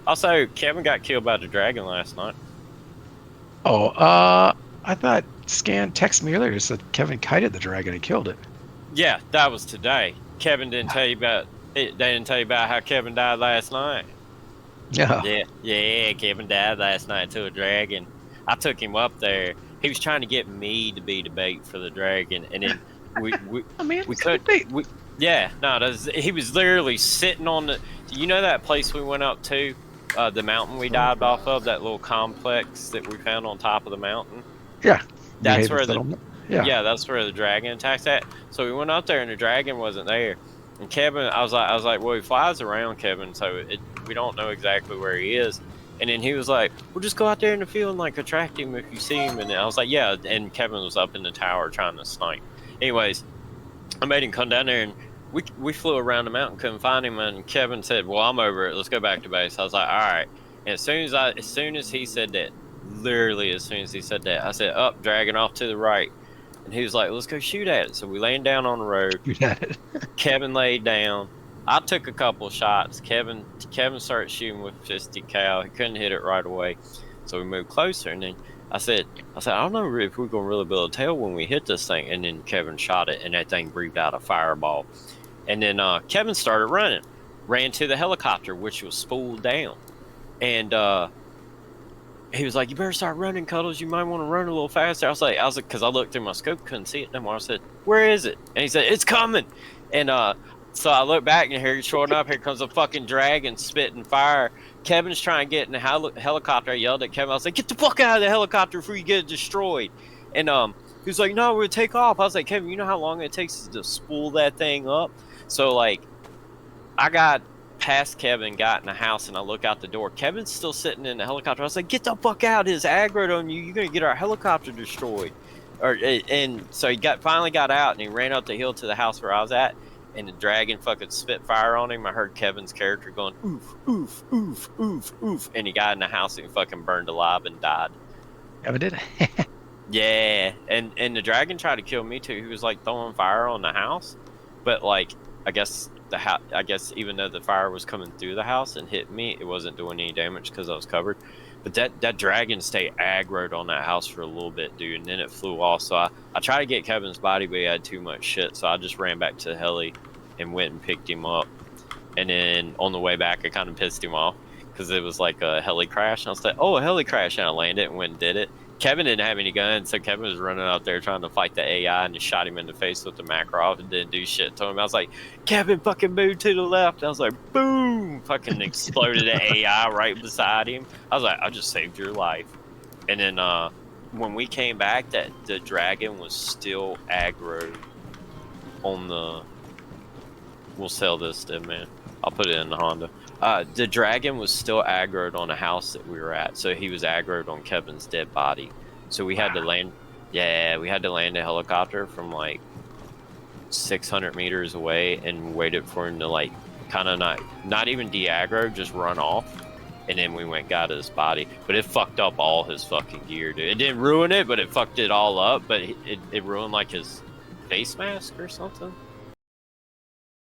Also, Kevin got killed by the dragon last night. Oh, I thought Scan texted me earlier said Kevin kited the dragon and killed it. Yeah, that was today. Kevin didn't tell you about it. They didn't tell you about how Kevin died last night. Yeah. Yeah, Kevin died last night to a dragon. I took him up there. He was trying to get me to be the bait for the dragon, and then we we Oh man, we it's good could bait. we yeah no he was literally sitting on the that place we went up to, the mountain we dived off of, that little complex that we found on top of the mountain. Yeah. New That's Haven where the settlement. Yeah. Yeah, that's where the dragon attacks at. So we went up there and the dragon wasn't there. And Kevin, I was like, well, he flies around, Kevin, so we don't know exactly where he is. And then he was like, well, just go out there in the field and like attract him if you see him. And I was like, yeah. And Kevin was up in the tower trying to snipe. Anyways, I made him come down there and we flew around the mountain, couldn't find him. And Kevin said, well, I'm over it. Let's go back to base. I was like, all right. And as soon as he said that, literally as soon as he said that, I said, up, dragon off to the right. And he was like, let's go shoot at it. So we laid down on the road. You had it. Kevin laid down. I took a couple shots. Kevin started shooting with 50 cal. He couldn't hit it right away. So we moved closer. And then I said, I don't know if we're going to really be able to tell when we hit this thing. And then Kevin shot it, and that thing breathed out a fireball. And then Kevin started running. Ran to the helicopter, which was spooled down. And he was like, you better start running, Cuddles. You might want to run a little faster. I was like, because I looked through my scope, couldn't see it no more. I said, where is it? And he said, it's coming. And so I looked back, and here, sure enough, here comes a fucking dragon spitting fire. Kevin's trying to get in the helicopter. I yelled at Kevin. I was like, get the fuck out of the helicopter before you get destroyed. And he was like, no, we'll take off. I was like, Kevin, you know how long it takes to spool that thing up? So, like, I got past Kevin, got in the house, and I look out the door. Kevin's still sitting in the helicopter. I was like, get the fuck out. His aggroed on you. You're going to get our helicopter destroyed. And so he finally got out, and he ran up the hill to the house where I was at, and the dragon fucking spit fire on him. I heard Kevin's character going, oof, oof, oof, oof, oof. And he got in the house, and he fucking burned alive and died. Kevin did. Yeah. And the dragon tried to kill me, too. He was, like, throwing fire on the house. But, like, I guess even though the fire was coming through the house and hit me, it wasn't doing any damage because I was covered. But that dragon stayed aggroed on that house for a little bit, dude, and then it flew off. So I tried to get Kevin's body, but he had too much shit. So I just ran back to the heli and went and picked him up. And then on the way back, I kind of pissed him off because it was like a heli crash. And I was like, oh, a heli crash. And I landed and went and did it. Kevin didn't have any guns, so Kevin was running out there trying to fight the AI and just shot him in the face with the Makarov and didn't do shit to him. I was like, Kevin, fucking move to the left. And I was like, boom, fucking exploded the AI right beside him. I was like, I just saved your life. And then when we came back, that the dragon was still aggroed on the... We'll sell this then, man. I'll put it in the Honda. The dragon was still aggroed on a house that we were at, so he was aggroed on Kevin's dead body. So we had to land. Yeah, we had to land a helicopter from like 600 meters away and waited for him to like kind of not even de-aggro, just run off. And then we went and got his body, but it fucked up all his fucking gear, dude. It didn't ruin it, but it fucked it all up. But it ruined like his face mask or something.